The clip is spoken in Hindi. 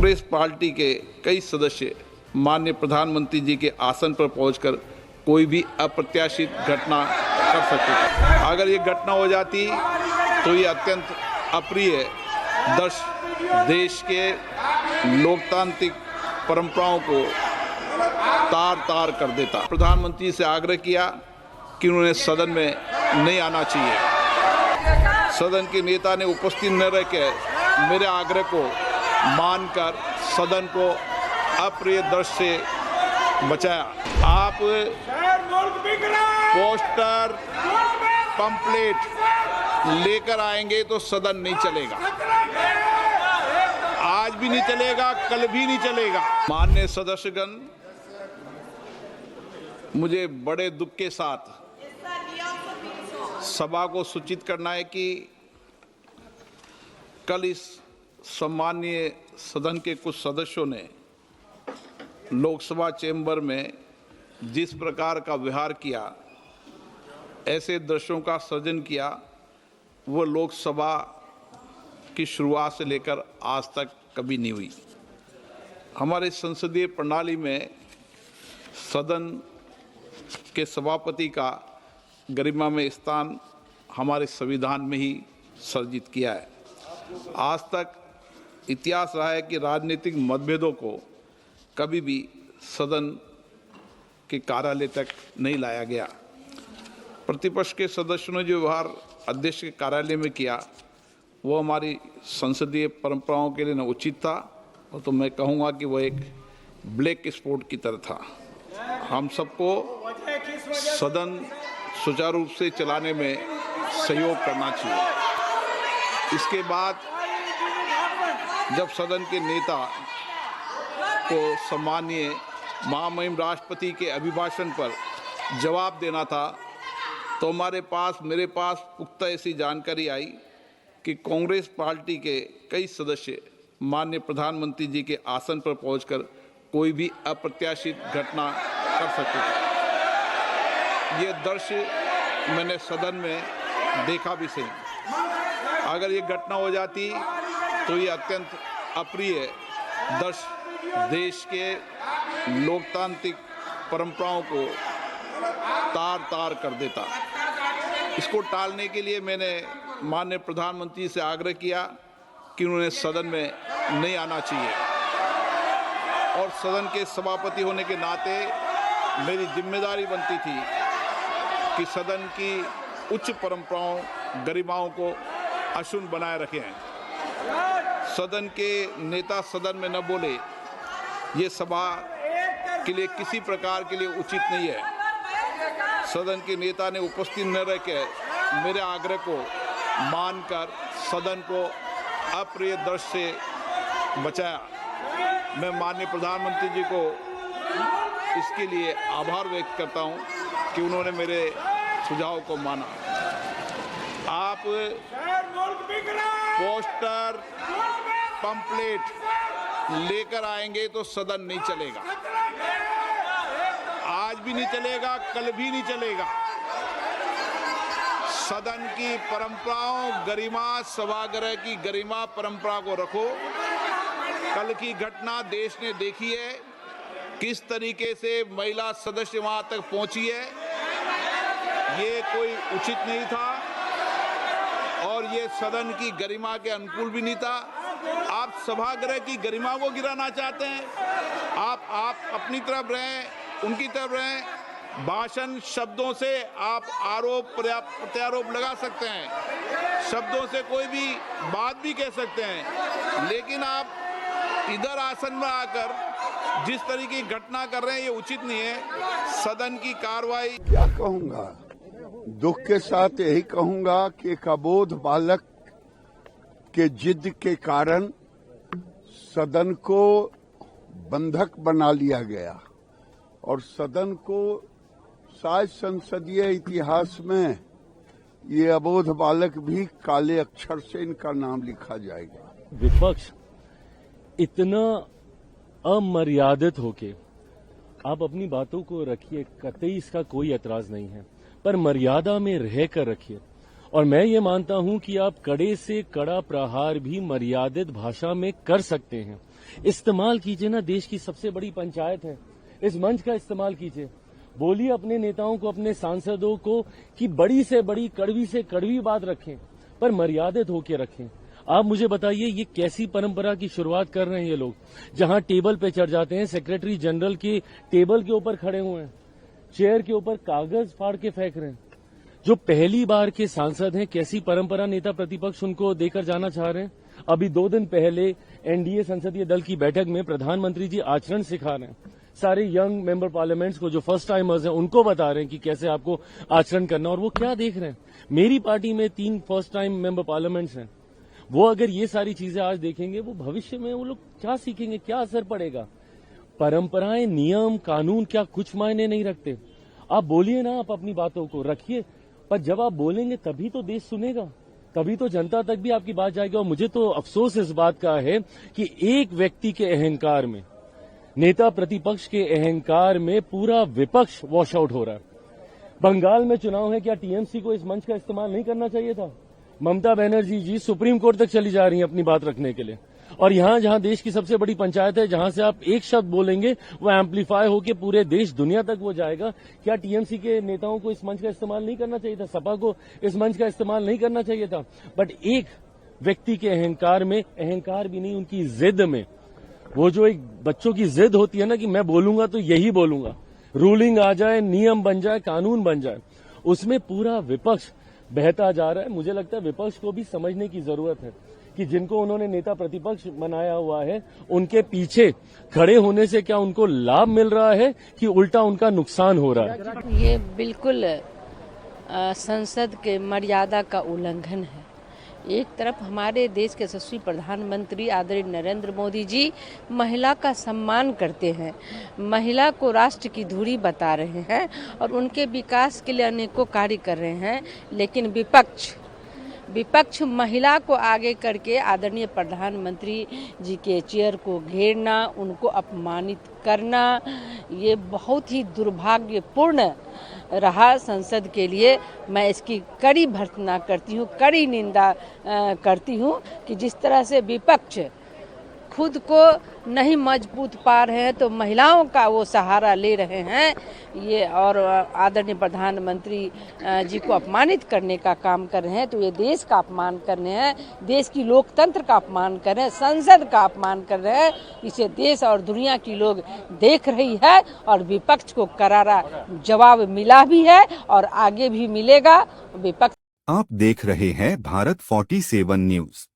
कांग्रेस पार्टी के कई सदस्य माननीय प्रधानमंत्री जी के आसन पर पहुंचकर कोई भी अप्रत्याशित घटना कर सकते थे। अगर ये घटना हो जाती तो ये अत्यंत अप्रिय देश के लोकतांत्रिक परंपराओं को तार तार कर देता। प्रधानमंत्री से आग्रह किया कि उन्होंने सदन में नहीं आना चाहिए। सदन के नेता ने उपस्थित न रहकर मेरे आग्रह को मानकर सदन को अप्रिय दृश्य से बचाया। आप पोस्टर पंपलेट लेकर आएंगे तो सदन नहीं चलेगा, आज भी नहीं चलेगा, कल भी नहीं चलेगा। माननीय सदस्यगण, मुझे बड़े दुख के साथ सभा को सूचित करना है कि कल इस सम्मानीय सदन के कुछ सदस्यों ने लोकसभा चेंबर में जिस प्रकार का व्यवहार किया, ऐसे दृश्यों का सृजन किया, वो लोकसभा की शुरुआत से लेकर आज तक कभी नहीं हुई। हमारे संसदीय प्रणाली में सदन के सभापति का गरिमा में स्थान हमारे संविधान में ही सर्जित किया है। आज तक इतिहास रहा है कि राजनीतिक मतभेदों को कभी भी सदन के कार्यालय तक नहीं लाया गया। प्रतिपक्ष के सदस्यों ने जो व्यवहार अध्यक्ष के कार्यालय में किया, वो हमारी संसदीय परंपराओं के लिए न उचित था, और तो मैं कहूँगा कि वह एक ब्लैक स्पॉट की तरह था। हम सबको सदन सुचारू रूप से चलाने में सहयोग करना चाहिए। इसके बाद जब सदन के नेता को सम्मानीय महामहिम राष्ट्रपति के अभिभाषण पर जवाब देना था, तो मेरे पास पुख्ता ऐसी जानकारी आई कि कांग्रेस पार्टी के कई सदस्य माननीय प्रधानमंत्री जी के आसन पर पहुंचकर कोई भी अप्रत्याशित घटना कर सकते थे। ये दृश्य मैंने सदन में देखा भी सही। अगर ये घटना हो जाती तो ये अत्यंत अप्रिय देश के लोकतांत्रिक परंपराओं को तार तार कर देता। इसको टालने के लिए मैंने माननीय प्रधानमंत्री से आग्रह किया कि उन्होंने सदन में नहीं आना चाहिए, और सदन के सभापति होने के नाते मेरी जिम्मेदारी बनती थी कि सदन की उच्च परंपराओं गरिमाओं को अक्षुण्ण बनाए रखें। सदन के नेता सदन में न बोले, ये सभा के लिए किसी प्रकार के लिए उचित नहीं है। सदन के नेता ने उपस्थित न रहकर मेरे आग्रह को मानकर सदन को अप्रिय दृश्य से बचाया। मैं माननीय प्रधानमंत्री जी को इसके लिए आभार व्यक्त करता हूं कि उन्होंने मेरे सुझाव को माना। आप पोस्टर पंपलेट लेकर आएंगे तो सदन नहीं चलेगा, आज भी नहीं चलेगा, कल भी नहीं चलेगा। सदन की परंपराओं, गरिमा, सभागृह की गरिमा परंपरा को रखो। कल की घटना देश ने देखी है, किस तरीके से महिला सदस्य वहां तक पहुंची है। ये कोई उचित नहीं था और ये सदन की गरिमा के अनुकूल भी नहीं था। आप सभागृह की गरिमा को गिराना चाहते हैं। आप अपनी तरफ रहें, उनकी तरफ रहें। भाषण शब्दों से आप आरोप प्रत्यारोप लगा सकते हैं, शब्दों से कोई भी बात भी कह सकते हैं, लेकिन आप इधर आसन में आकर जिस तरीके की घटना कर रहे हैं, ये उचित नहीं है। सदन की कार्रवाई क्या कहूंगा, दुख के साथ यही कहूंगा कि एक अबोध बालक के जिद के कारण सदन को बंधक बना लिया गया, और सदन को शायद संसदीय इतिहास में ये अबोध बालक भी काले अक्षर से इनका नाम लिखा जाएगा। विपक्ष इतना अमर्यादित होके आप अपनी बातों को रखिए, कतई इसका कोई एतराज नहीं है, पर मर्यादा में रहकर रखिए। और मैं ये मानता हूं कि आप कड़े से कड़ा प्रहार भी मर्यादित भाषा में कर सकते हैं। इस्तेमाल कीजिए ना, देश की सबसे बड़ी पंचायत है, इस मंच का इस्तेमाल कीजिए। बोलिए अपने नेताओं को, अपने सांसदों को कि बड़ी से बड़ी, कड़वी से कड़वी बात रखें, पर मर्यादित होकर रखें। आप मुझे बताइए ये कैसी परंपरा की शुरुआत कर रहे हैं ये लोग, जहां टेबल पे चढ़ जाते हैं, सेक्रेटरी जनरल के टेबल के ऊपर खड़े हुए हैं, चेयर के ऊपर कागज फाड़ के फेंक रहे हैं। जो पहली बार के सांसद हैं, कैसी परंपरा नेता प्रतिपक्ष उनको देकर जाना चाह रहे हैं। अभी 2 दिन पहले एनडीए संसदीय दल की बैठक में प्रधानमंत्री जी आचरण सिखा रहे हैं, सारे यंग मेंबर पार्लियामेंट्स को, जो फर्स्ट टाइमर्स हैं, उनको बता रहे हैं कि कैसे आपको आचरण करना। और वो क्या देख रहे हैं, मेरी पार्टी में 3 फर्स्ट टाइम मेंबर पार्लियामेंट्स हैं, वो अगर ये सारी चीजें आज देखेंगे, वो भविष्य में वो लोग क्या सीखेंगे, क्या असर पड़ेगा। परंपराएं, नियम, कानून क्या कुछ मायने नहीं रखते। आप बोलिए ना, आप अपनी बातों को रखिए, पर जब आप बोलेंगे तभी तो देश सुनेगा, तभी तो जनता तक भी आपकी बात जाएगी। और मुझे तो अफसोस इस बात का है कि एक व्यक्ति के अहंकार में, नेता प्रतिपक्ष के अहंकार में पूरा विपक्ष वॉश आउट हो रहा है। बंगाल में चुनाव है, क्या टीएमसी को इस मंच का इस्तेमाल नहीं करना चाहिए था? ममता बनर्जी जी सुप्रीम कोर्ट तक चली जा रही हैं अपनी बात रखने के लिए। और यहां जहां देश की सबसे बड़ी पंचायत है, जहां से आप एक शब्द बोलेंगे वो एम्पलीफाई होकर पूरे देश, दुनिया तक वो जाएगा। क्या टीएमसी के नेताओं को इस मंच का इस्तेमाल नहीं करना चाहिए था? सपा को इस मंच का इस्तेमाल नहीं करना चाहिए था? बट एक व्यक्ति के अहंकार में, अहंकार भी नहीं, उनकी जिद में, वो जो एक बच्चों की जिद होती है ना कि मैं बोलूंगा तो यही बोलूंगा, रूलिंग आ जाए, नियम बन जाए, कानून बन जाए, उसमें पूरा विपक्ष बहता जा रहा है। मुझे लगता है विपक्ष को भी समझने की जरूरत है कि जिनको उन्होंने नेता प्रतिपक्ष बनाया हुआ है, उनके पीछे खड़े होने से क्या उनको लाभ मिल रहा है कि उल्टा उनका नुकसान हो रहा है। ये बिल्कुल संसद के मर्यादा का उल्लंघन है। एक तरफ हमारे देश के यशस्वी प्रधानमंत्री आदरणीय नरेंद्र मोदी जी महिला का सम्मान करते हैं, महिला को राष्ट्र की धुरी बता रहे हैं और उनके विकास के लिए अनेकों कार्य कर रहे हैं, लेकिन विपक्ष महिला को आगे करके आदरणीय प्रधानमंत्री जी के चेयर को घेरना, उनको अपमानित करना, ये बहुत ही दुर्भाग्यपूर्ण रहा संसद के लिए। मैं इसकी कड़ी भर्त्सना करती हूँ, कड़ी निंदा करती हूँ कि जिस तरह से विपक्ष खुद को नहीं मजबूत पा रहे हैं तो महिलाओं का वो सहारा ले रहे हैं, ये और आदरणीय प्रधानमंत्री जी को अपमानित करने का काम कर रहे हैं, तो ये देश का अपमान कर रहे हैं, देश की लोकतंत्र का अपमान कर रहे हैं, संसद का अपमान कर रहे हैं। इसे देश और दुनिया की लोग देख रही है और विपक्ष को करारा जवाब मिला भी है और आगे भी मिलेगा। विपक्ष आप देख रहे हैं भारत 47 न्यूज।